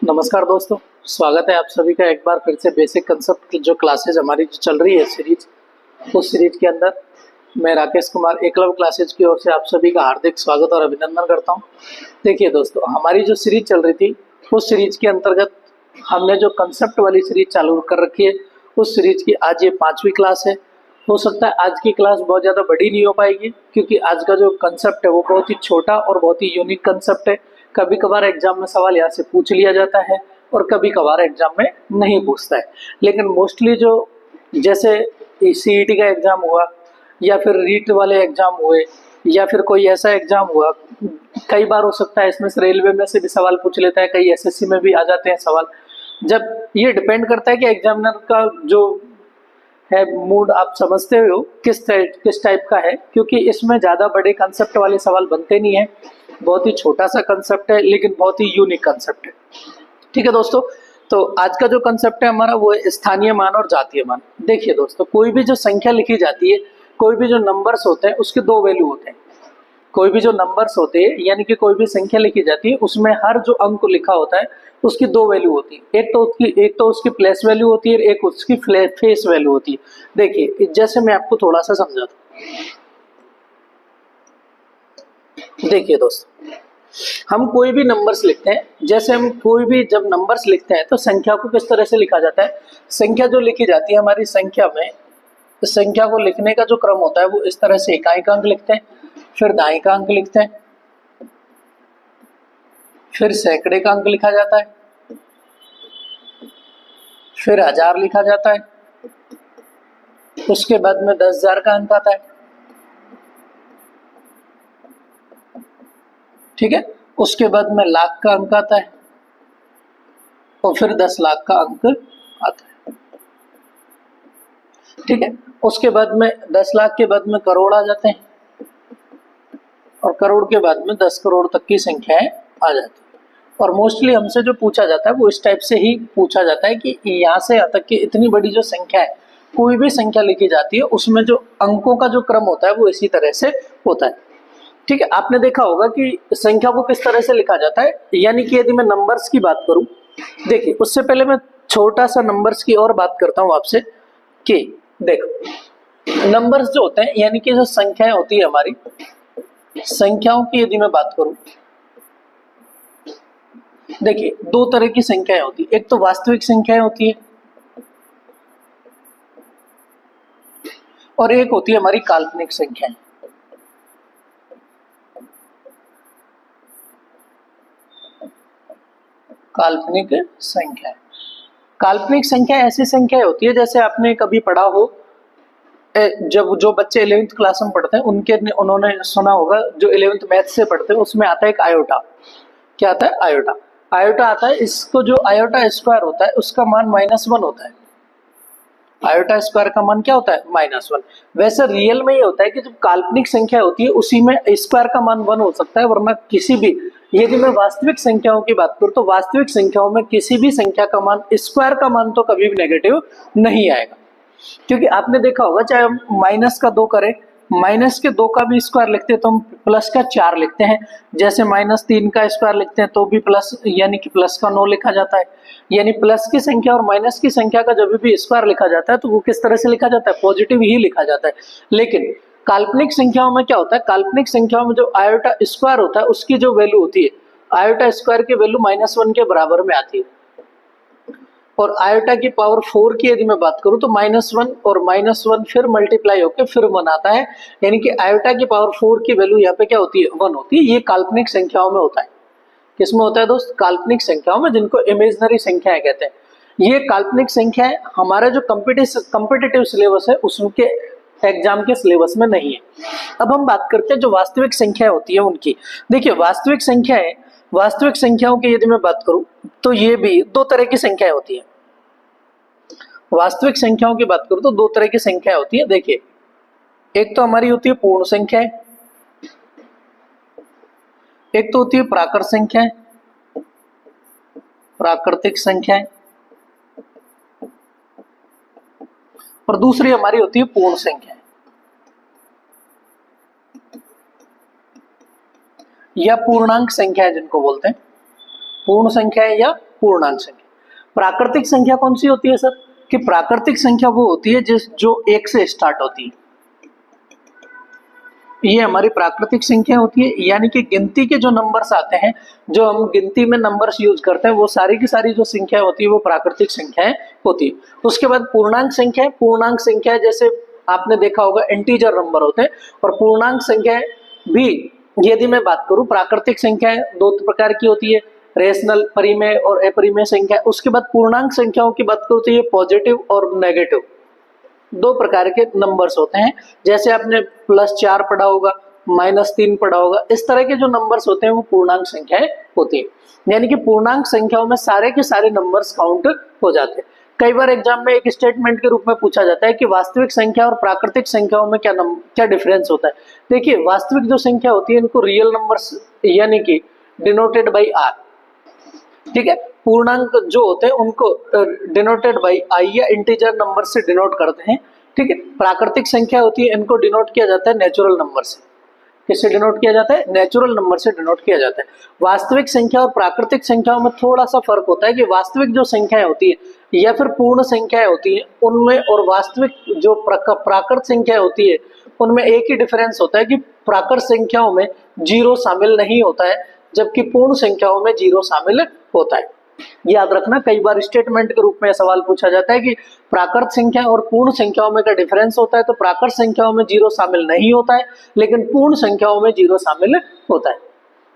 नमस्कार दोस्तों, स्वागत है आप सभी का एक बार फिर से बेसिक कंसेप्ट की जो क्लासेज हमारी जो चल रही है सीरीज, उस सीरीज के अंदर मैं राकेश कुमार एकलव्य क्लासेज की ओर से आप सभी का हार्दिक स्वागत और अभिनंदन करता हूं। देखिए दोस्तों, हमारी जो सीरीज चल रही थी उस सीरीज के अंतर्गत हमने जो कंसेप्ट वाली सीरीज चालू कर रखी है, उस सीरीज की आज ये 5वीं क्लास है। हो सकता है आज की क्लास बहुत ज़्यादा बड़ी नहीं हो पाएगी, क्योंकि आज का जो कंसेप्ट है वो बहुत ही छोटा और बहुत ही यूनिक कंसेप्ट है। कभी कभार एग्जाम में सवाल यहाँ से पूछ लिया जाता है और कभी कभार एग्जाम में नहीं पूछता है, लेकिन मोस्टली जो जैसे सीईटी का एग्जाम हुआ या फिर रीट वाले एग्जाम हुए या फिर कोई ऐसा एग्जाम हुआ, कई बार हो सकता है इसमें से रेलवे में से भी सवाल पूछ लेता है, कई एसएससी में भी आ जाते हैं सवाल। जब ये डिपेंड करता है कि एग्जामिनर का जो है मूड आप समझते हो किस टाइप का है, क्योंकि इसमें ज़्यादा बड़े कंसेप्ट वाले सवाल बनते नहीं है। बहुत ही छोटा सा कंसेप्ट है लेकिन बहुत ही यूनिक कंसेप्ट है। ठीक है दोस्तों, तो आज का जो कंसेप्ट है हमारा वो है स्थानीय मान और जातीय मान। देखिए दोस्तों, कोई भी जो संख्या लिखी जाती है, कोई भी जो नंबर्स होते हैं उसके दो वैल्यू होते हैं। कोई भी जो नंबर्स होते हैं यानी कि कोई भी संख्या लिखी जाती है, उसमें हर जो अंक लिखा होता है उसकी दो वैल्यू होती है। एक तो उसकी प्लेस वैल्यू होती है, एक उसकी फेस वैल्यू होती है। देखिए, जैसे मैं आपको थोड़ा सा समझाता हूं। देखिए दोस्तों, हम कोई भी नंबर्स लिखते हैं, जैसे हम कोई भी जब नंबर्स लिखते हैं तो संख्या को किस तरह से लिखा जाता है। संख्या जो लिखी जाती है हमारी संख्या में, संख्या को लिखने का जो क्रम होता है वो इस तरह से इकाई का अंक लिखते हैं, फिर दाई का अंक लिखते हैं, फिर सैकड़े का अंक लिखा जाता है, फिर हजार लिखा जाता है, उसके बाद में 10,000 का अंक आता है। ठीक है, उसके बाद में लाख का अंक आता है और फिर 10 लाख का अंक आता है। ठीक है, उसके बाद में 10 लाख के बाद में करोड़ आ जाते हैं और करोड़ के बाद में 10 करोड़ तक की संख्याएं आ जाती है। और मोस्टली हमसे जो पूछा जाता है वो इस टाइप से ही पूछा जाता है कि यहाँ से यहाँ तक की इतनी बड़ी जो संख्या है, कोई भी संख्या लिखी जाती है उसमें जो अंकों का जो क्रम होता है वो इसी तरह से होता है। ठीक है, आपने देखा होगा कि संख्या को किस तरह से लिखा जाता है। यानी कि यदि मैं नंबर्स की बात करूं, देखिए उससे पहले मैं छोटा सा नंबर्स की और बात करता हूं आपसे कि देखो, नंबर्स जो होते हैं यानी कि जो संख्याएं होती है हमारी, संख्याओं की यदि मैं बात करूं, देखिए दो तरह की संख्याएं होती है। एक तो वास्तविक संख्याएं होती है और एक होती है हमारी काल्पनिक संख्याएं। काल्पनिक संख्या, काल्पनिक संख्या ऐसी संख्या होती है, जैसे आपने कभी पढ़ा हो, जब जो बच्चे 11th क्लास में पढ़ते हैं उन्होंने सुना होगा, जो 11th मैथ से पढ़ते हैं उसमें आता है एक आयोटा। क्या आता है? आयोटा। आयोटा आता है, इसको जो आयोटा स्क्वायर होता है उसका मान -1 होता है। आयोटा स्क्वायर का मान क्या होता है? -1। वैसे रियल में ये होता है कि जब काल्पनिक संख्या होती है उसी में स्क्वायर का मान 1 हो सकता है, वरना किसी भी, यदि मैं वास्तविक संख्याओं की बात करूं तो वास्तविक संख्याओं में किसी भी संख्या का मान, स्क्वायर का मान तो कभी भी नेगेटिव नहीं आएगा। क्योंकि आपने देखा होगा, चाहे हम -2 करें, -2 का भी स्क्वायर लिखते हैं तो हम प्लस का 4 लिखते हैं, जैसे -3 का स्क्वायर लिखते हैं तो भी प्लस, यानी कि प्लस का 9 लिखा जाता है। यानी प्लस की संख्या और माइनस की संख्या का जब भी स्क्वायर लिखा जाता है तो वो किस तरह से लिखा जाता है? पॉजिटिव ही लिखा जाता है। लेकिन काल्पनिक संख्याओं में क्या होता है? काल्पनिक संख्याओं में जो आयोटा स्क्वायर होता है उसकी जो वैल्यू होती है, आयोटा स्क्वायर की वैल्यू -1 के बराबर में आती है। और आयोटा की पावर 4 की यदि मैं बात करूं तो -1 और -1 फिर मल्टीप्लाई होकर फिर 1 आता है, यानी कि आयोटा की पावर 4 की वैल्यू यहाँ पे क्या होती है? 1 होती है। ये काल्पनिक संख्याओं में होता है। किसमें होता है दोस्त? काल्पनिक संख्याओं में, जिनको इमेजिनरी संख्याएं कहते हैं। ये काल्पनिक संख्याएं हमारा जो कॉम्पिटिटिव सिलेबस है उसके एग्जाम के सिलेबस में नहीं है। अब हम बात करते हैं जो वास्तविक संख्या होती है उनकी। देखिए वास्तविक संख्याओं की यदि मैं बात करूं तो ये भी दो तरह की संख्याएं होती है। वास्तविक संख्याओं की बात करूं तो दो तरह की संख्याएं होती है। देखिए, एक तो हमारी होती है पूर्ण संख्याएं, एक तो होती है प्राकृत संख्याएं, प्राकृतिक संख्याएं, और दूसरी हमारी होती है पूर्ण संख्याएं या पूर्णांक संख्याएं जिनको बोलते हैं। पूर्ण संख्याएं या पूर्णांक संख्या। प्राकृतिक संख्या कौन सी होती है सर? कि प्राकृतिक संख्या वो होती है जो 1 से स्टार्ट होती है, ये हमारी प्राकृतिक संख्या होती है। यानी कि गिनती के जो नंबर्स आते हैं, जो हम गिनती में नंबर्स यूज करते हैं, वो सारी की सारी जो संख्या होती है वो प्राकृतिक संख्याएं होती है। उसके बाद पूर्णांक संख्या। पूर्णांक संख्या जैसे आपने देखा होगा इंटीजर नंबर होते हैं, और पूर्णांक संख्या भी यदि मैं बात करूं, प्राकृतिक संख्याएं दो प्रकार की होती है, रेशनल परिमेय और अपरिमेय संख्या। उसके बाद पूर्णांक संख्याओं की बात करूं तो ये पॉजिटिव और नेगेटिव दो प्रकार के नंबर्स होते हैं। जैसे आपने +4 पढ़ा होगा, -3 पढ़ा होगा, इस तरह के जो नंबर्स होते हैं वो पूर्णांक संख्याएं होती है। यानी कि पूर्णांक संख्याओं में सारे के सारे नंबर्स काउंट हो जाते हैं। कई बार एग्जाम में एक स्टेटमेंट के रूप में पूछा जाता है कि वास्तविक संख्या और प्राकृतिक संख्याओं में क्या डिफरेंस होता है। देखिए, वास्तविक जो संख्या होती है इनको रियल नंबर्स यानी कि डिनोटेड बाई आर, ठीक है। पूर्णांक जो होते हैं उनको डिनोटेड बाई आई या इंटीजर नंबर से डिनोट करते हैं, ठीक है। प्राकृतिक संख्या होती है इनको डिनोट किया जाता है नेचुरल नंबर से। किससे डिनोट किया जाता है? नेचुरल नंबर से डिनोट किया जाता है। वास्तविक संख्या और प्राकृतिक संख्याओं में थोड़ा सा फर्क होता है कि वास्तविक जो संख्याएं होती है या फिर पूर्ण संख्याएं होती है उनमें और वास्तविक जो प्राकृत संख्या होती है उनमें एक ही डिफरेंस होता है कि प्राकृत संख्याओं में 0 शामिल नहीं होता है, जबकि पूर्ण संख्याओं में 0 शामिल होता है। याद रखना, कई बार स्टेटमेंट के रूप में सवाल पूछा जाता है कि प्राकृत संख्या और पूर्ण संख्याओं में क्या डिफरेंस होता है, तो प्राकृत संख्याओं में 0 शामिल नहीं होता है, लेकिन पूर्ण संख्याओं में 0 शामिल होता है।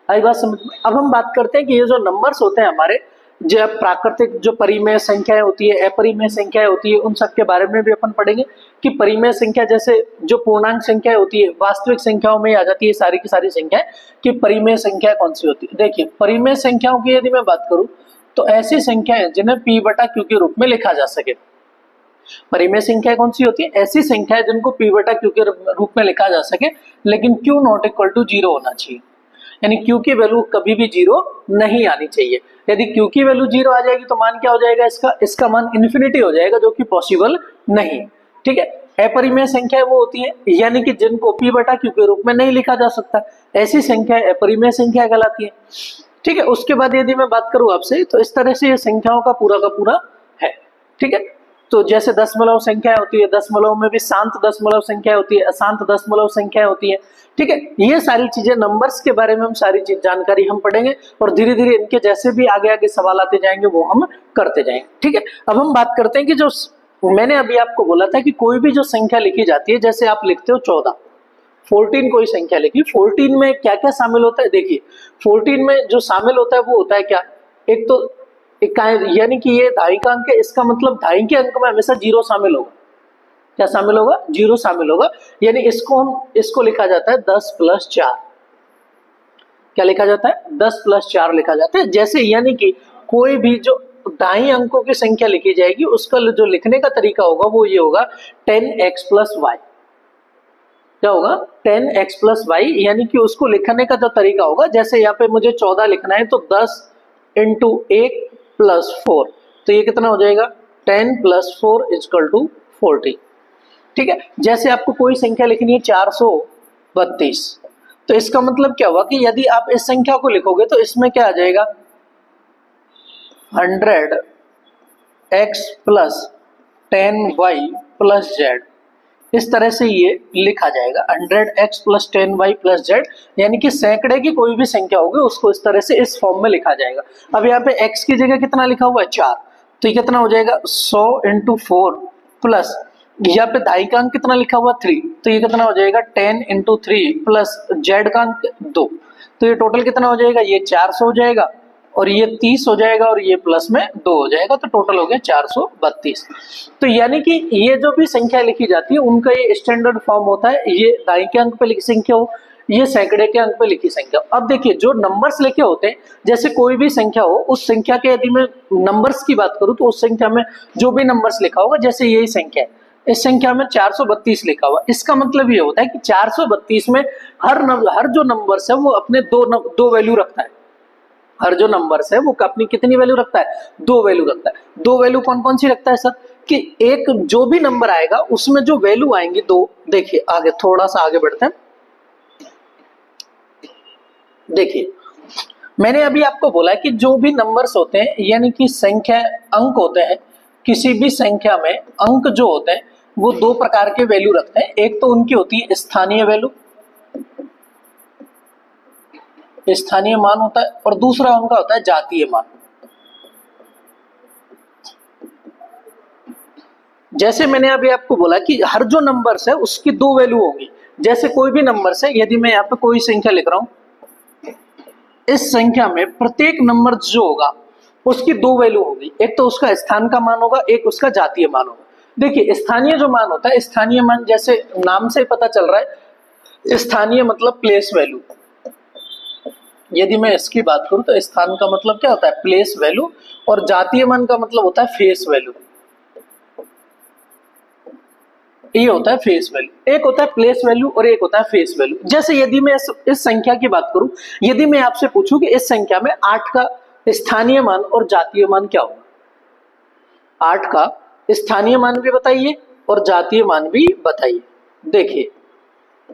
आई बात समझ में? अब हम बात करते हैं कि ये जो नंबर्स होते हैं हमारे, जो प्राकृतिक जो परिमेय संख्याएं होती है, अपरिमेय संख्याएं होती है, उन सब के बारे में भी अपन पढ़ेंगे कि परिमेय संख्या जैसे जो पूर्णांक संख्या होती है वास्तविक संख्याओं में आ जाती है सारी की सारी संख्याएं, कि परिमेय संख्या कौन सी होती है। देखिए, परिमेय संख्याओं की यदि मैं बात करूं तो ऐसी संख्याएं जिन्हें P/Q के रूप में लिखा जा सके। परिमेय संख्या कौन सी होती है? ऐसी संख्याएं जिनको P/Q के रूप में लिखा जा सके, लेकिन Q ≠ 0 होना चाहिए। यानी Q की वैल्यू कभी भी 0 नहीं आनी चाहिए। यदि Q की वैल्यू 0 आ जाएगी तो मान क्या हो जाएगा इसका मान इन्फिनिटी हो जाएगा, जो कि पॉसिबल नहीं है, ठीक है। अपरिमेय संख्या वो होती है यानी कि जिनको P/Q के रूप में नहीं लिखा जा सकता, ऐसी संख्या अपरिमेय संख्या कहलाती है, ठीक है। उसके बाद यदि मैं बात करूं आपसे तो इस तरह से ये संख्याओं का पूरा है, ठीक है। तो जैसे दशमलव संख्या होती है, दशमलव में भी शांत दशमलव संख्या होती है, अशांत दशमलव संख्या होती है, ठीक है। ये सारी चीजें नंबर्स के बारे में हम सारी चीज जानकारी हम पढ़ेंगे और धीरे धीरे इनके जैसे भी आगे आगे सवाल आते जाएंगे वो हम करते जाएंगे, ठीक है। अब हम बात करते हैं कि जो मैंने अभी आपको बोला था कि कोई भी जो संख्या लिखी जाती है, जैसे आप लिखते हो 14, 14 कोई संख्या लिखी, 14 में क्या क्या शामिल होता है? देखिए, 14 में जो शामिल होता है वो होता है क्या? एक तो यानी कि ये ढाई का अंक है, इसका मतलब ढाई के अंक में हमेशा 0 शामिल होगा। क्या शामिल होगा? 0 शामिल होगा। यानी इसको लिखा जाता है 10 + 4। क्या लिखा जाता है? 10 + 4 लिखा जाता है। जैसे यानी कि कोई भी जो ढाई अंकों की संख्या लिखी जाएगी उसका जो लिखने का तरीका होगा वो ये होगा 10x + y। क्या होगा? 10x + y, यानी कि उसको लिखने का जो तरीका होगा, जैसे यहाँ पे मुझे 14 लिखना है तो 10 × 1 + 4, तो ये कितना हो जाएगा? 10 + 4 = 40, ठीक है। जैसे आपको कोई संख्या लिखनी है 432, तो इसका मतलब क्या हुआ कि यदि आप इस संख्या को लिखोगे तो इसमें क्या आ जाएगा? 100x + 10y + z, इस तरह से ये लिखा जाएगा 100x + 10y + z, यानी कि सैकड़े की कोई भी संख्या होगी उसको इस तरह से इस फॉर्म में लिखा जाएगा। अब यहाँ पे x की जगह कितना लिखा हुआ है? 4, तो ये कितना हो जाएगा? 100 × 4 प्लस यहाँ पे ढाई का अंक कितना लिखा हुआ? 3, तो ये कितना हो जाएगा? 10 × 3 प्लस z का अंक 2, तो ये टोटल कितना हो जाएगा? ये 400 हो जाएगा और ये 30 हो जाएगा और ये प्लस में 2 हो जाएगा, तो टोटल हो गया 432। तो यानी कि ये जो भी संख्या लिखी जाती है उनका ये स्टैंडर्ड फॉर्म होता है, ये ढाई के अंक पे लिखी संख्या हो, ये सैकड़े के अंक पे लिखी संख्या हो। अब देखिए, जो नंबर्स लिखे होते हैं, जैसे कोई भी संख्या हो, उस संख्या के यदि मैं नंबर्स की बात करूं तो उस संख्या में जो भी नंबर्स लिखा होगा, जैसे यही संख्या है, इस संख्या में 432 लिखा हुआ, इसका मतलब ये होता है कि 432 में हर जो नंबर्स है वो अपने दो वैल्यू रखता है। हर जो नंबर्स है वो अपनी कितनी वैल्यू रखता है? 2 वैल्यू रखता है। 2 वैल्यू कौन कौन सी रखता है सर? कि एक जो भी नंबर आएगा उसमें जो वैल्यू आएंगी 2, देखिए आगे थोड़ा सा आगे बढ़ते हैं। देखिए, मैंने अभी आपको बोला कि जो भी नंबर्स होते हैं यानी कि संख्या अंक होते हैं, किसी भी संख्या में अंक जो होते हैं वो दो प्रकार के वैल्यू रखते हैं। एक तो उनकी होती है स्थानीय वैल्यू, स्थानीय मान होता है, और दूसरा उनका होता है जातीय मान। जैसे मैंने अभी आपको बोला कि हर जो नंबर्स है उसकी दो वैल्यू होगी। जैसे कोई भी नंबर्स है, यदि मैं यहाँ पे कोई संख्या लिख रहा हूं, इस संख्या में प्रत्येक नंबर जो होगा उसकी दो वैल्यू होगी। एक तो उसका स्थान का मान होगा, एक उसका जातीय मान होगा। देखिए स्थानीय जो मान होता है, स्थानीय मान जैसे नाम से ही पता चल रहा है, स्थानीय मतलब प्लेस वैल्यू। यदि मैं इसकी बात करूं तो स्थान का मतलब क्या होता है, प्लेस वैल्यू, और जातीय मान का मतलब होता है फेस वैल्यू। ये होता है फेस वैल्यू। एक होता है प्लेस वैल्यू और एक होता है फेस वैल्यू। जैसे यदि मैं इस संख्या की बात करूं, यदि मैं आपसे पूछूं कि इस संख्या में 8 का स्थानीय मान और जातीय मान क्या होगा, 8 का स्थानीय मान भी बताइए और जातीय मान भी बताइए। देखिए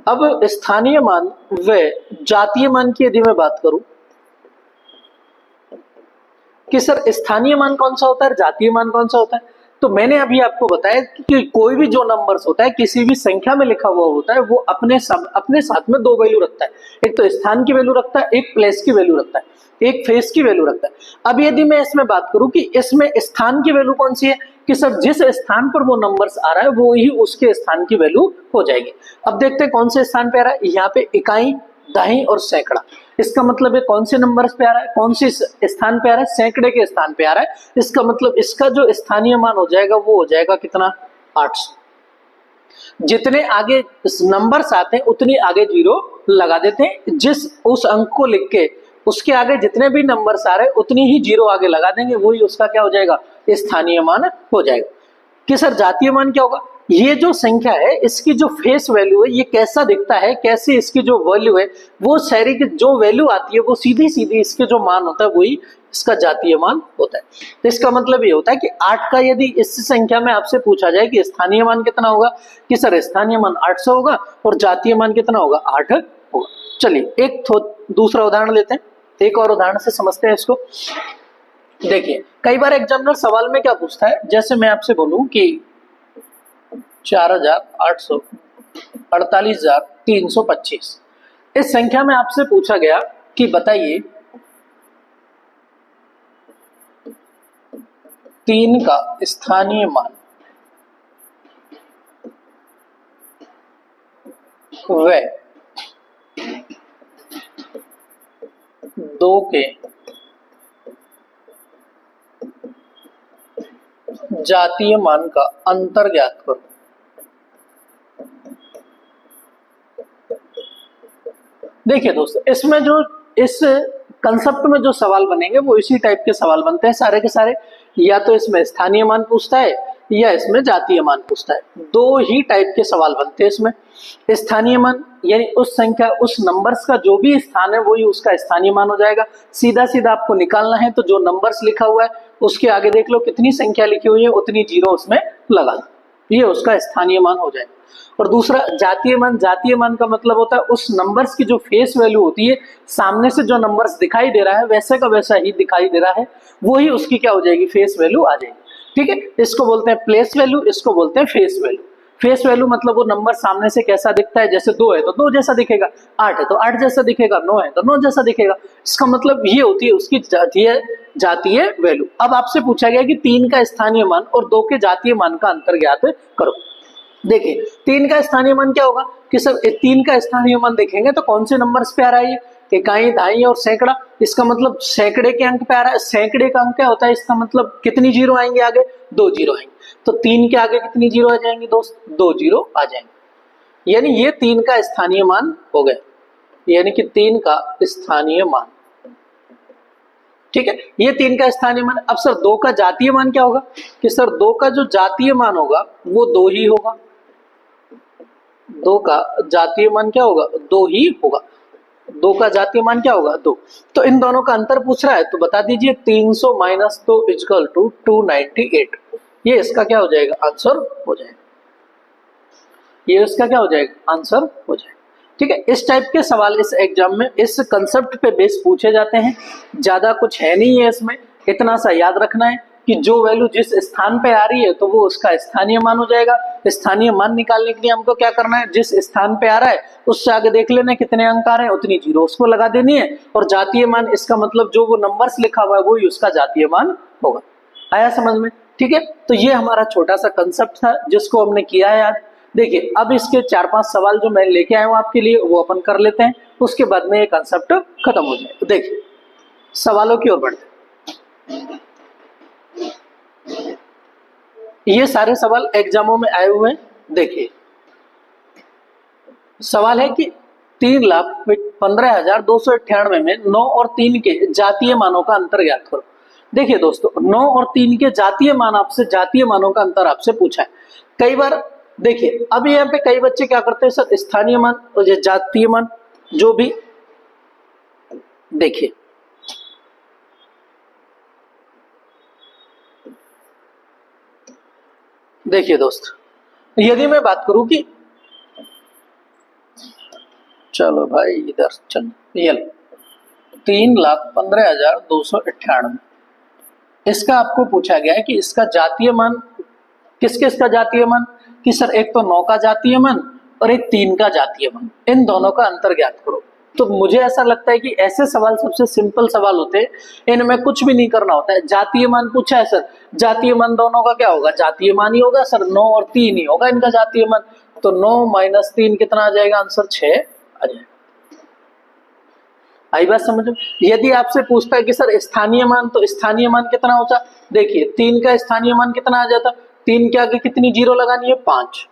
अब स्थानीय मान व जातीय मान की यदि मैं बात करूं कि सर स्थानीय मान कौन सा होता है, जातीय मान कौन सा होता है, तो मैंने अभी आपको बताया कि कोई भी जो नंबर्स होता है किसी भी संख्या में लिखा हुआ होता है वो अपने साथ में दो वैल्यू रखता है। एक तो स्थान की वैल्यू रखता है, एक प्लेस की वैल्यू रखता है, एक फेस की वैल्यू रखता है। अब यदि मैं इसमें बात करूं कि इसमें स्थान की वैल्यू कौन सी है, कि सर जिस स्थान पर वो नंबर्स आ रहा है वो ही उसके स्थान की वैल्यू हो जाएगी। अब देखते हैं कौन से स्थान पे आ रहा है, यहाँ पे इकाई, दहाई और सैकड़ा। इसका मतलब है कौन से नंबर्स पे आ रहा है, कौन से स्थान पे आ रहा है, सैकड़े के स्थान पे आ रहा है। इसका मतलब इसका जो स्थानीय मान हो जाएगा वो हो जाएगा कितना, 800। जितने आगे नंबर्स आते हैं उतनी आगे जीरो लगा देते हैं। जिस उस अंक को लिख के उसके आगे जितने भी नंबर्स आ रहे हैं उतनी ही जीरो आगे लगा देंगे, वही उसका क्या हो जाएगा, स्थानीय मान हो जाएगा। कि सर जातीय मान क्या होगा, ये जो संख्या है इसकी जो फेस वैल्यू है ये कैसा दिखता है, कैसे इसकी जो वैल्यू है वो सारी की जो वैल्यू आती है वो सीधी सीधी इसके जो मान होता है वही इसका जातीय मान होता है। तो इसका मतलब ये होता है कि 8 का यदि इस संख्या में आपसे पूछा जाए कि स्थानीय मान कितना होगा, कि सर स्थानीय मान 800 होगा और जातीय मान कितना होगा, 8 होगा। चलिए एक दूसरा उदाहरण लेते हैं, एक और उदाहरण से समझते हैं इसको। देखिए कई बार एग्जामिनर सवाल में क्या पूछता है, जैसे मैं आपसे बोलूं कि 4800 48,325 इस संख्या में आपसे पूछा गया कि बताइए 3 का स्थानीय मान व 2 के जातीय मान का अंतर ज्ञात करो। देखिए दोस्तों, इसमें जो इस कंसेप्ट में जो सवाल बनेंगे वो इसी टाइप के सवाल बनते हैं सारे के सारे। या तो इसमें स्थानीय मान पूछता है या इसमें जातीय मान पूछता है, दो ही टाइप के सवाल बनते हैं इसमें। स्थानीय मान यानी उस संख्या उस नंबर्स का जो भी स्थान है वही उसका स्थानीय मान हो जाएगा। सीधा सीधा आपको निकालना है तो जो नंबर्स लिखा हुआ है उसके आगे देख लो कितनी संख्या लिखी हुई है उतनी जीरो उसमें लगा दो, ये उसका स्थानीय मान हो जाएगा। और दूसरा जातीय मान, जातीय मान का मतलब होता है उस नंबर्स की जो फेस वैल्यू होती है, सामने से जो नंबर्स दिखाई दे रहा है वैसे का वैसा ही दिखाई दे रहा है, वो ही उसकी क्या हो जाएगी, फेस वैल्यू आ जाएगी। ठीक है, इसको बोलते हैं प्लेस वैल्यू, इसको बोलते हैं फेस वैल्यू। फेस वैल्यू मतलब वो नंबर सामने से कैसा दिखता है, जैसे 2 है तो 2 जैसा दिखेगा, 8 है तो 8 जैसा दिखेगा, 9 है तो 9 जैसा दिखेगा। इसका मतलब ये होती है उसकी जातीय वैल्यू। अब आपसे पूछा गया कि 3 का स्थानीय मान और 2 के जातीय मान का अंतर ज्ञात करो। देखिए 3 का स्थानीय मान क्या होगा, कि सर 3 का स्थानीय मान देखेंगे तो कौन से नंबर्स पे आ रहा है, इकाई, दहाई और सैकड़ा। इसका मतलब सैकड़े के अंक पे आ रहा है। सैकड़े का अंक क्या होता है, इसका मतलब कितनी जीरो आएंगे आगे, 2 जीरो आएंगे। तो 3 के आगे कितनी जीरो आ जाएंगे दोस्त, 2 जीरो आ जाएंगे। यानी ये 3 का स्थानीय मान हो गया, यानी कि 3 का स्थानीय मान। ठीक है, ये 3 का स्थानीय मान। अब सर 2 का जातीय मान क्या होगा, कि सर 2 का जो जातीय मान होगा वो 2 ही होगा। 2 का जातीय मान क्या होगा, 2 ही होगा। 2 का जातीय मान क्या होगा, 2। तो इन दोनों का अंतर पूछ रहा है तो बता दीजिए 300 माइनस 2 इक्वल टू 298। ये इसका क्या हो जाएगा, आंसर हो जाएगा। ये इसका क्या हो जाएगा, आंसर हो जाएगा। ठीक है, इस टाइप के सवाल इस एग्जाम में इस कंसेप्ट पे बेस पूछे जाते हैं। ज्यादा कुछ है नहीं है इसमें, इतना सा याद रखना है कि जो वैल्यू जिस स्थान पे आ रही है तो वो उसका स्थानीय मान हो जाएगा। स्थानीय मान निकालने के लिए हमको क्या करना है, जिस स्थान पे आ रहा है उससे आगे देख लेना कितने अंक आ रहे हैं, उतनी जीरो उसको लगा देनी है। और जातीय मान इसका मतलब जो वो नंबर्स लिखा हुआ है वही उसका जातीय मान होगा। आया समझ में? ठीक है, तो ये हमारा छोटा सा कंसेप्ट था जिसको हमने किया है याद। देखिए अब इसके 4-5 सवाल जो मैं लेके आया हूं आपके लिए वो अपन कर लेते हैं, उसके बाद में ये कंसेप्ट खत्म हो जाए। तो देखिए सवालों की ओर बढ़ते हैं। ये सारे सवाल एग्जामों में आए हुए हैं। देखिए सवाल है कि 3,15,298 में 9 और 3 के जातीय मानों का अंतर ज्ञात करो। देखिए दोस्तों 9 और 3 के जातीय मान आपसे, जातीय मानों का अंतर आपसे पूछा है। कई बार देखिए अब यहाँ पे कई बच्चे क्या करते हैं सर, स्थानीय मान और जातीय मान जो भी, देखिए देखिए दोस्त यदि मैं बात करूं कि चलो भाई इधर चल, ये 3,15,298 इसका आपको पूछा गया है कि इसका जातीय मान, किसके इसका जातीय मान, कि सर एक तो 9 का जातीय मान और एक 3 का जातीय मान, इन दोनों का अंतर ज्ञात करो। तो मुझे ऐसा लगता है कि ऐसे सवाल सबसे सिंपल सवाल होते हैं, इनमें कुछ भी नहीं करना होता है। जातीय मान पूछा है सर, जातीय मान दोनों का क्या होगा, जातीय मान ही होगा सर, 9 और 3 ही होगा इनका जातीय मान। तो 9 माइनस 3 कितना आ जाएगा, आंसर 6 आ जाएगा। आई बात समझ में? यदि आपसे पूछता है कि सर स्थानीय मान, तो स्थानीय मान कितना होता, देखिए 3 का स्थानीय मान कितना आ जाता, 3 के आगे कितनी जीरो लगानी है, 5,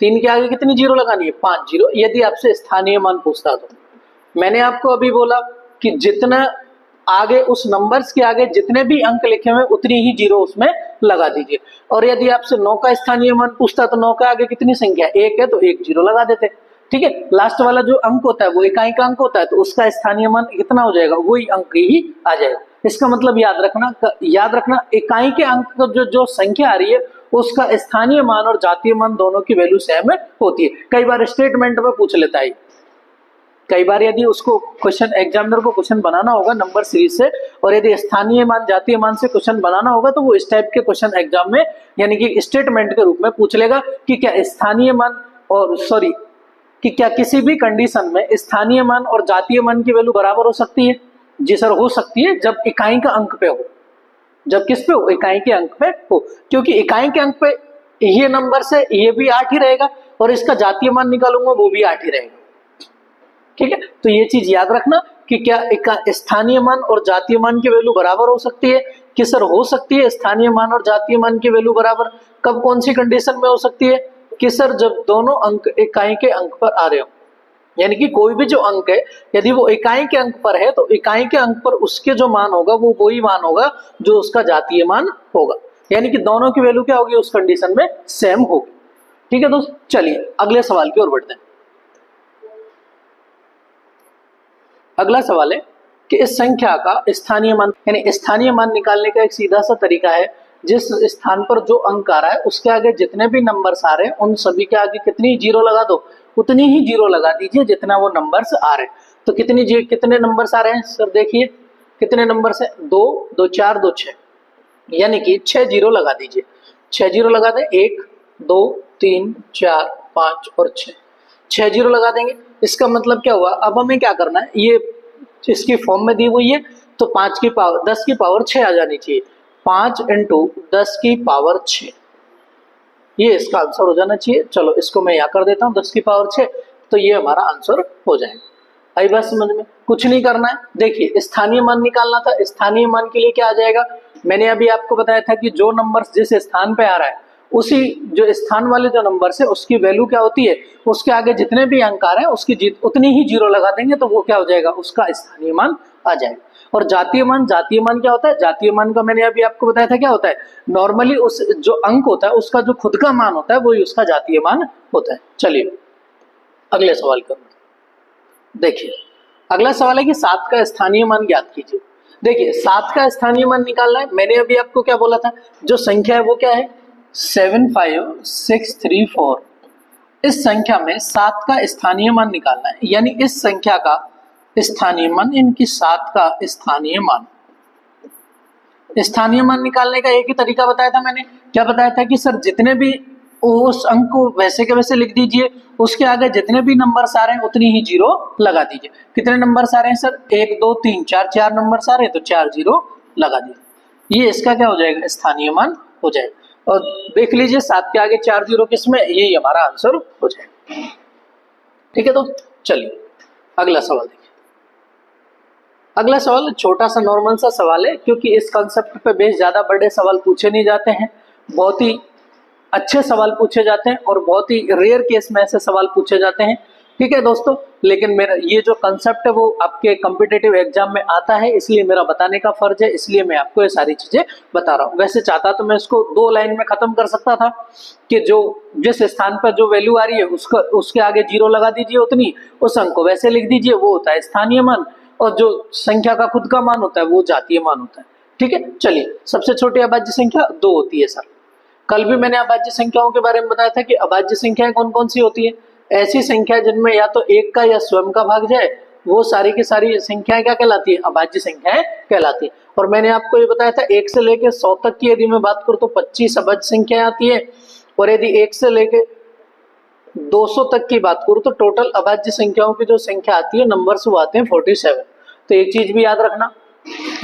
3 के आगे कितनी जीरो लगानी है, 5 जीरो। यदि आपसे स्थानीय मान पूछता तो मैंने आपको अभी बोला कि जितना आगे उस नंबर्स के आगे जितने भी अंक लिखे हुए उतनी ही जीरो उसमें लगा दीजिए। और यदि आपसे 9 का स्थानीय मान पूछता तो 9 के आगे कितनी संख्या, 1 है तो 1 जीरो लगा देते। ठीक है, लास्ट वाला जो अंक होता है वो इकाई का अंक होता है, तो उसका स्थानीय मान कितना हो जाएगा, वही अंक ही आ जाएगा। इसका मतलब याद रखना इकाई के अंक का जो संख्या आ रही है उसका स्थानीय मान और जातीय मान दोनों की वैल्यू सेम होती है। कई बार स्टेटमेंट में पूछ लेता है, कई बार यदि उसको क्वेश्चन, एग्जामिनर को क्वेश्चन बनाना होगा नंबर सीरीज से, और यदि स्थानीय मान जातीय मान से क्वेश्चन बनाना होगा तो वो इस टाइप के क्वेश्चन एग्जाम में यानी कि स्टेटमेंट के रूप में पूछ लेगा कि क्या स्थानीय मान और कि क्या किसी भी कंडीशन में स्थानीय मान और जातीय मान की वैल्यू बराबर हो सकती है। जी सर हो सकती है, जब इकाई का अंक पे हो, जब किस पे हो, इकाई के अंक पे हो, क्योंकि इकाई के अंक पे ये नंबर से ये भी 8 ही रहेगा और इसका जातीय मान निकालूंगा वो भी 8 ही रहेगा। ठीक है, तो ये चीज याद रखना कि क्या स्थानीय मान और जातीय मान की वैल्यू बराबर हो सकती है, कि सर हो सकती है स्थानीय मान और जातीय मान की वैल्यू बराबर। कब, कौन सी कंडीशन में हो सकती है, कि सर जब दोनों अंक इकाई के अंक पर आ रहे हो, यानी कि कोई भी जो अंक है यदि वो इकाई के अंक पर है तो इकाई के अंक पर उसके जो मान होगा वो वही मान होगा जो उसका जातीय मान होगा, यानी कि दोनों की वैल्यू क्या होगी उस कंडीशन में सेम होगी। ठीक है दोस्त, चलिए अगले सवाल की ओर बढ़ते हैं। अगला सवाल है कि इस संख्या का स्थानीय मान, यानी स्थानीय मान निकालने का एक सीधा सा तरीका है, जिस स्थान पर जो अंक आ रहा है उसके आगे जितने भी नंबर्स आ रहे हैं उन सभी के आगे कितनी जीरो लगा दो, उतनी ही जीरो लगा दीजिए जितना वो नंबर्स आ रहे हैं। तो कितने नंबर्स आ रहे हैं सर, देखिए कितने नंबर्स है, 2 2 4 2 6, यानी कि 6 जीरो लगा दीजिए। 6 जीरो लगा दें, 1 2 3 4 5 और 6 जीरो लगा देंगे। इसका मतलब क्या हुआ, अब हमें क्या करना है, ये इसकी फॉर्म में दी हुई है तो 10 की पावर 6 आ जानी चाहिए। 5 इंटू 10 की पावर 6, ये इसका आंसर हो जाना चाहिए। चलो इसको मैं यहाँ कर देता हूँ 10 की पावर 6, तो ये हमारा आंसर हो जाएगा। आई बात समझ में? कुछ नहीं करना है। देखिए स्थानीय मान निकालना था, स्थानीय मान के लिए क्या आ जाएगा, मैंने अभी आपको बताया था कि जो नंबर जिस स्थान पे आ रहा है उसी जो स्थान वाले जो नंबर से उसकी वैल्यू क्या होती है, उसके आगे जितने भी अंक आ रहे हैं उसकी उतनी ही जीरो लगा देंगे तो वो क्या हो जाएगा, उसका स्थानीय मान आ जाएगा। और जातीय मान क्या होता है, जातीय मान का मैंने अभी आपको बताया था क्या होता है, नॉर्मली उस जो अंक होता है उसका जो खुद का मान होता है वही उसका जातीय मान होता है। चलिए अगले सवाल करो। देखिए अगला सवाल है कि 7 का स्थानीय मान ज्ञात कीजिए। देखिए 7 का स्थानीय मान निकालना है, मैंने अभी आपको क्या बोला था, जो संख्या है वो क्या है 75634। इस संख्या में 7 का स्थानीय मान निकालना है, यानी इस संख्या का स्थानीय मान, इनकी 7 का स्थानीय मान। स्थानीय मान निकालने का एक ही तरीका बताया था मैंने, क्या बताया था कि सर जितने भी उस अंक को वैसे के वैसे लिख दीजिए, उसके आगे जितने भी नंबर्स आ रहे हैं उतनी ही जीरो लगा दीजिए। कितने नंबर्स आ रहे हैं सर? 1 2 3 4, 4 नंबर्स आ रहे हैं तो 4 जीरो लगा दीजिए। ये इसका क्या हो जाएगा? स्थानीय मान हो जाएगा। और देख लीजिए 7 के आगे 4 जीरो किसमें, यही हमारा आंसर हो जाएगा। ठीक है, तो चलिए अगला सवाल देखिए। अगला सवाल छोटा सा नॉर्मल सा सवाल है, क्योंकि इस कॉन्सेप्ट पे बेस ज्यादा बड़े सवाल पूछे नहीं जाते हैं, बहुत ही अच्छे सवाल पूछे जाते हैं और बहुत ही रेयर केस में ऐसे सवाल पूछे जाते हैं। ठीक है दोस्तों, लेकिन मेरा ये जो कंसेप्ट है वो आपके कॉम्पिटिटिव एग्जाम में आता है, इसलिए मेरा बताने का फर्ज है, इसलिए मैं आपको ये सारी चीजें बता रहा हूँ। वैसे चाहता तो मैं इसको 2 लाइन में खत्म कर सकता था कि जो जिस स्थान पर जो वैल्यू आ रही है उसके आगे जीरो लगा दीजिए, उतनी उस अंक को वैसे लिख दीजिए, वो होता है स्थानीय मान, और जो संख्या का खुद का मान होता है वो जातीय मान होता है। ठीक है, चलिए सबसे छोटी अभाज्य संख्या 2 होती है सर। कल भी मैंने अभाज्य संख्याओं के बारे में बताया था कि अभाज्य संख्याएं कौन कौन सी होती है। ऐसी संख्या जिनमें या तो एक का या स्वयं का भाग जाए, वो सारी की सारी संख्याएं क्या कहलाती है? अभाज्य संख्याएं कहलाती है। और मैंने आपको ये बताया था 1 से लेकर 100 तक की यदि मैं बात करूं तो 25 अभाज्य संख्याएं आती है, और यदि 1 से लेकर 200 तक की बात करूं तो टोटल अभाज्य संख्याओं की जो संख्या आती है, नंबर्स वो आते हैं 47। तो एक चीज भी याद रखना।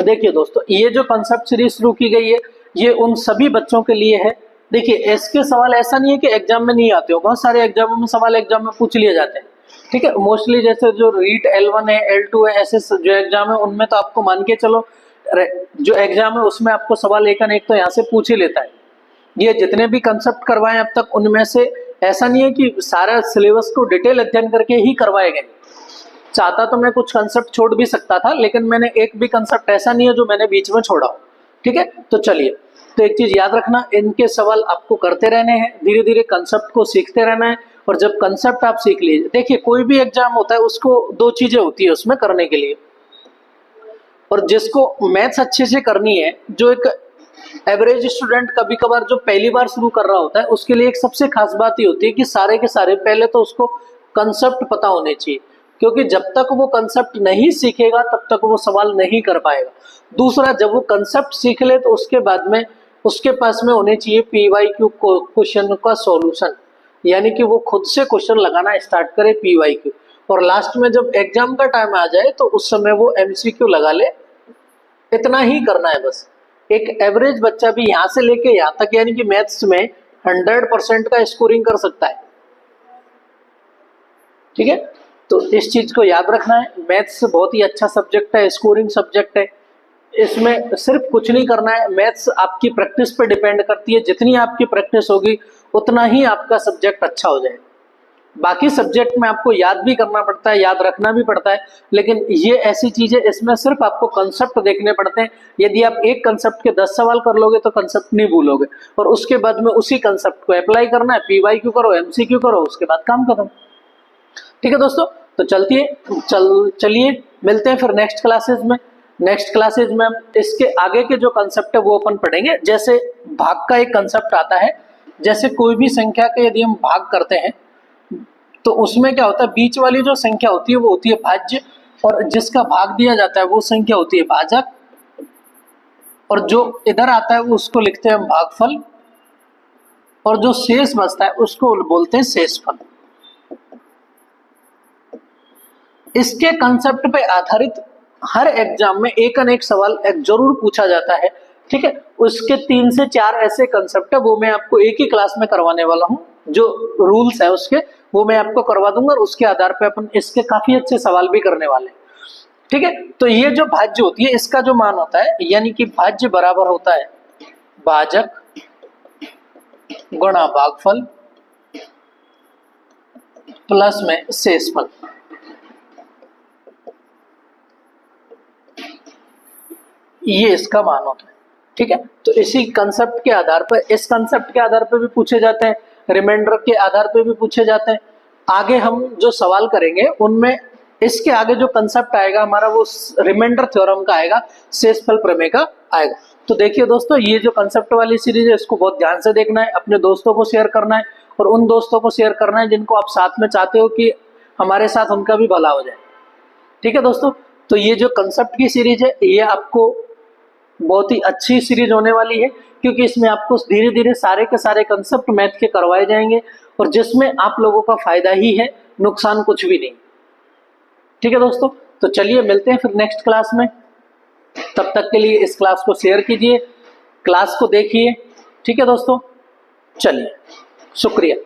देखिए दोस्तों, ये जो कंसेप्ट सीरीज शुरू की गई है ये उन सभी बच्चों के लिए है। देखिए इसके सवाल ऐसा नहीं है कि एग्जाम में नहीं आते हो, बहुत सारे एग्जामों में सवाल एग्जाम में पूछ लिए जाते हैं। ठीक है, मोस्टली जैसे जो रीट L1 है, L2 है, ऐसे जो एग्जाम है उनमें तो आपको मान के चलो जो एग्जाम है उसमें आपको सवाल एक न एक तो यहाँ से पूछ ही लेता है। ये जितने भी कंसेप्ट करवाए अब तक उनमें से ऐसा नहीं है कि सारा सिलेबस को डिटेल अध्ययन करके ही करवाए गए। चाहता तो मैं कुछ कंसेप्ट छोड़ भी सकता था, लेकिन मैंने एक भी कंसेप्ट ऐसा नहीं है जो मैंने बीच में छोड़ा हो। ठीक है, तो चलिए, तो एक चीज याद रखना, इनके सवाल आपको करते रहने हैं, धीरे धीरे कंसेप्ट को सीखते रहना है। और जब कंसेप्ट आप सीख लीजिए, देखिए कोई भी एग्जाम होता है उसको 2 चीजें होती है उसमें करने के लिए, और जिसको मैथ्स अच्छे से करनी है, जो एक एवरेज स्टूडेंट कभी कभार जो पहली बार शुरू कर रहा होता है, उसके लिए एक सबसे खास बात ये होती है कि सारे के सारे पहले तो उसको कंसेप्ट पता होने चाहिए, क्योंकि जब तक वो कंसेप्ट नहीं सीखेगा तब तक वो सवाल नहीं कर पाएगा। दूसरा, जब वो कंसेप्ट सीख ले तो उसके बाद में उसके पास में होने चाहिए PYQ क्वेश्चन का सॉल्यूशन, यानी कि वो खुद से क्वेश्चन लगाना स्टार्ट करे PYQ, और लास्ट में जब एग्जाम का टाइम आ जाए तो उस समय वो MCQ लगा ले। इतना ही करना है बस। एक एवरेज बच्चा भी यहाँ से लेके यहाँ तक, यानी कि मैथ्स में 100% का स्कोरिंग कर सकता है। ठीक है, तो इस चीज को याद रखना है। मैथ्स बहुत ही अच्छा सब्जेक्ट है, स्कोरिंग सब्जेक्ट है, इसमें सिर्फ कुछ नहीं करना है। मैथ्स आपकी प्रैक्टिस पे डिपेंड करती है, जितनी आपकी प्रैक्टिस होगी उतना ही आपका सब्जेक्ट अच्छा हो जाएगा। बाकी सब्जेक्ट में आपको याद भी करना पड़ता है, याद रखना भी पड़ता है, लेकिन ये ऐसी चीज है इसमें सिर्फ आपको कंसेप्ट देखने पड़ते हैं। यदि आप एक कंसेप्ट के 10 सवाल कर लोगे तो कंसेप्ट नहीं भूलोगे, और उसके बाद में उसी कंसेप्ट को अप्लाई करना है, PYQ करो, MCQ करो, उसके बाद काम खत्म। ठीक है दोस्तों, तो चलिए मिलते हैं फिर नेक्स्ट क्लासेस में। नेक्स्ट क्लासेस में हम इसके आगे के जो कंसेप्ट है वो अपन पढ़ेंगे। जैसे भाग का एक कंसेप्ट आता है, जैसे कोई भी संख्या के यदि हम भाग करते हैं तो उसमें क्या होता है, बीच वाली जो संख्या होती है वो होती है भाज्य, और जिसका भाग दिया जाता है वो संख्या होती है भाजक, और जो इधर आता है वो उसको लिखते हैं हम भागफल, और जो शेष बचता है उसको बोलते हैं शेषफल। इसके कंसेप्ट पे आधारित हर एग्जाम में एक न एक सवाल जरूर पूछा जाता है। ठीक है, उसके 3 से 4 ऐसे कंसेप्ट है, वो मैं आपको एक ही क्लास में करवाने वाला हूँ। जो रूल्स है उसके वो मैं आपको करवा दूंगा, और उसके आधार पे अपन इसके काफी अच्छे सवाल भी करने वाले हैं। ठीक है, तो ये जो भाज्य होती है इसका जो मान होता है, यानी कि भाज्य बराबर होता है भाजक गुणा भागफल प्लस में शेषफल। ये इसका मान होता है। ठीक है, तो इसी कंसेप्ट के आधार पर, इस कंसेप्ट के आधार पर भी पूछे जाते हैं, रिमाइंडर के आधार पर भी पूछे जाते हैं। आगे हम जो सवाल करेंगे उनमें इसके आगे जो कंसेप्ट आएगा हमारा वो रिमाइंडर थ्योरम का आएगा, शेषफल प्रमेय का आएगा। तो देखिए दोस्तों, ये जो कंसेप्ट वाली सीरीज है इसको बहुत ध्यान से देखना है, अपने दोस्तों को शेयर करना है, और उन दोस्तों को शेयर करना है जिनको आप साथ में चाहते हो कि हमारे साथ उनका भी भला हो जाए। ठीक है दोस्तों, तो ये जो कंसेप्ट की सीरीज है ये आपको बहुत ही अच्छी सीरीज होने वाली है, क्योंकि इसमें आपको धीरे धीरे सारे के सारे कंसेप्ट मैथ के करवाए जाएंगे और जिसमें आप लोगों का फायदा ही है, नुकसान कुछ भी नहीं। ठीक है दोस्तों, तो चलिए मिलते हैं फिर नेक्स्ट क्लास में। तब तक के लिए इस क्लास को शेयर कीजिए, क्लास को देखिए। ठीक है दोस्तों, चलिए, शुक्रिया।